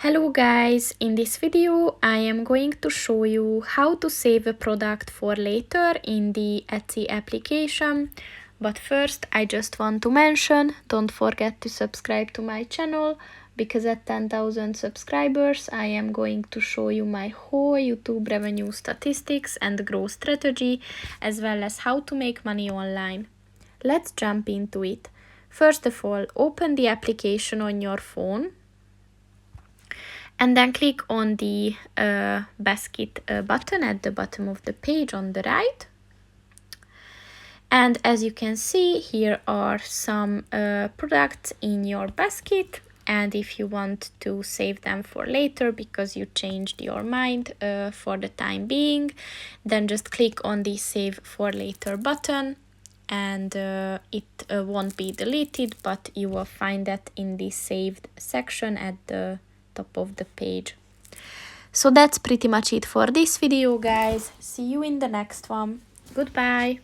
Hello guys, in this video I am going to show you how to save a product for later in the Etsy application. But first I just want to mention, don't forget to subscribe to my channel, because at 10,000 subscribers I am going to show you my whole YouTube revenue statistics and growth strategy, as well as how to make money online. Let's jump into it. First of all, open the application on your phone. And then click on the basket button at the bottom of the page on the right. And as you can see, here are some products in your basket. And if you want to save them for later because you changed your mind for the time being, then just click on the Save for Later button. And it won't be deleted, but you will find that in the saved section at the top of the page. So that's pretty much it for this video, guys. See you in the next one. Goodbye.